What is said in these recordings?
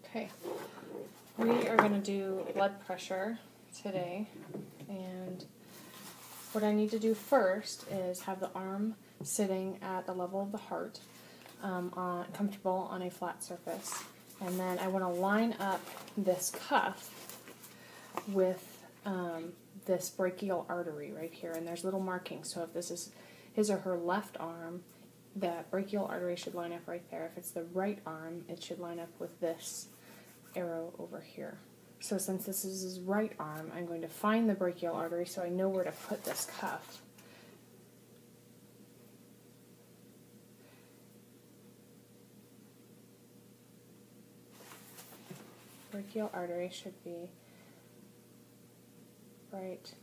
Okay, we are going to do blood pressure today, and what I need to do first is have the arm sitting at the level of the heart, comfortable on a flat surface, and then I want to line up this cuff with this brachial artery right here, and there's little markings, so if this is his or her left arm, that brachial artery should line up right there. If it's the right arm, it should line up with this arrow over here. So since this is his right arm, I'm going to find the brachial artery so I know where to put this cuff. Brachial artery should be right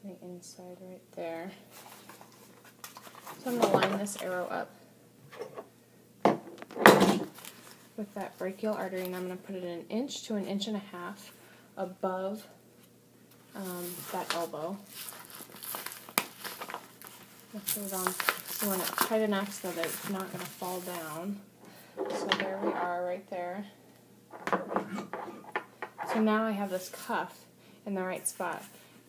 on the inside right there. So I'm going to line this arrow up with that brachial artery, and I'm going to put it 1 inch to 1.5 inches above that elbow. Let's put it on. You want it tight enough so that it's not going to fall down. So there we are right there. So now I have this cuff in the right spot.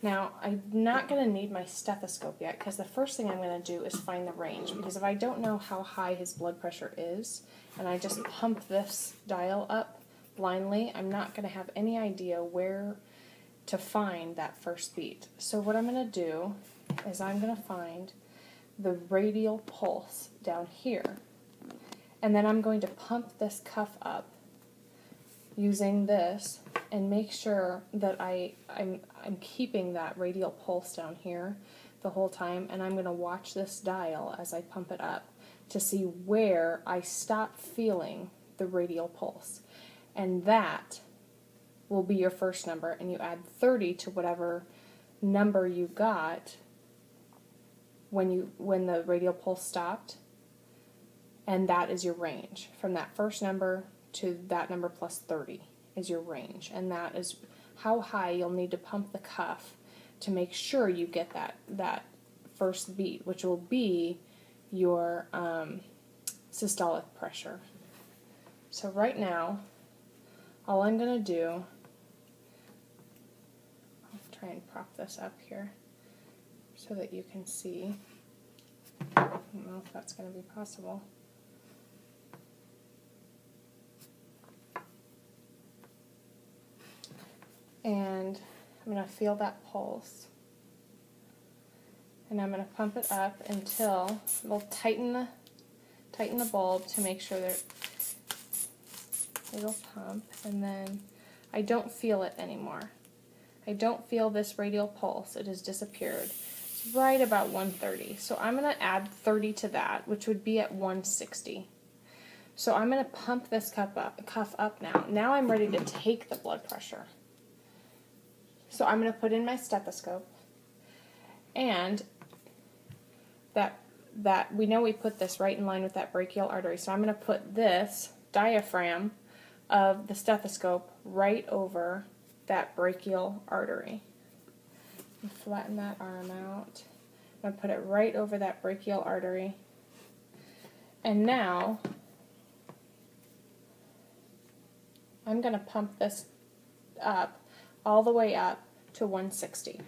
Now, I'm not going to need my stethoscope yet, because the first thing I'm going to do is find the range, because if I don't know how high his blood pressure is, and I just pump this dial up blindly, I'm not going to have any idea where to find that first beat. So what I'm going to do is I'm going to find the radial pulse down here, and then I'm going to pump this cuff up using this and make sure that I'm keeping that radial pulse down here the whole time, and I'm going to watch this dial as I pump it up to see where I stop feeling the radial pulse. And that will be your first number, and you add 30 to whatever number you got when the radial pulse stopped, and that is your range. From that first number to that number plus 30 is your range, and that is how high you'll need to pump the cuff to make sure you get that first beat, which will be your systolic pressure. So right now, all I'm going to do, I'll try and prop this up here so that you can see. I don't know if that's going to be possible. And I'm going to feel that pulse, and I'm going to pump it up until we'll tighten the bulb to make sure that it'll pump, and then I don't feel it anymore. I don't feel this radial pulse. It has disappeared. It's right about 130. So I'm going to add 30 to that, which would be at 160. So I'm going to pump this cuff up now. Now I'm ready to take the blood pressure. So I'm going to put in my stethoscope, and that we know we put this right in line with that brachial artery. So I'm going to put this diaphragm of the stethoscope right over that brachial artery. And flatten that arm out. I'm going to put it right over that brachial artery. And now I'm going to pump this up all the way up to 160.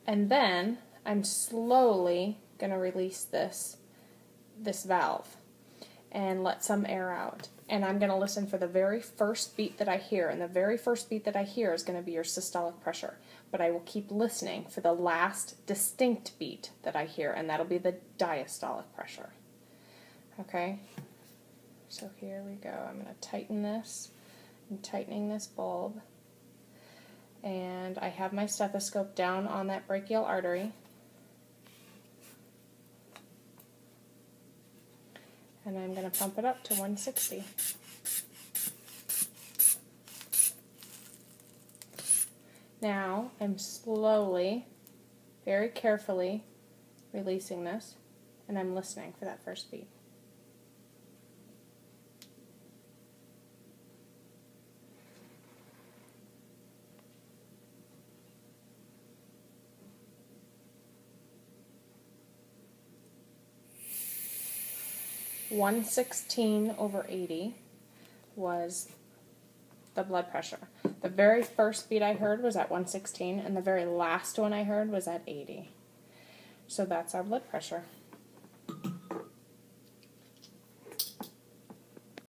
And then I'm slowly going to release this valve and let some air out. And I'm going to listen for the very first beat that I hear, and the very first beat that I hear is going to be your systolic pressure. But I will keep listening for the last distinct beat that I hear, and that'll be the diastolic pressure. Okay? So here we go. I'm going to tighten this. I'm tightening this bulb. And I have my stethoscope down on that brachial artery. And I'm going to pump it up to 160. Now I'm slowly, very carefully releasing this, and I'm listening for that first beat. (116/80). was the blood pressure. The very first beat I heard was at 116, and the very last one I heard was at 80. So that's our blood pressure.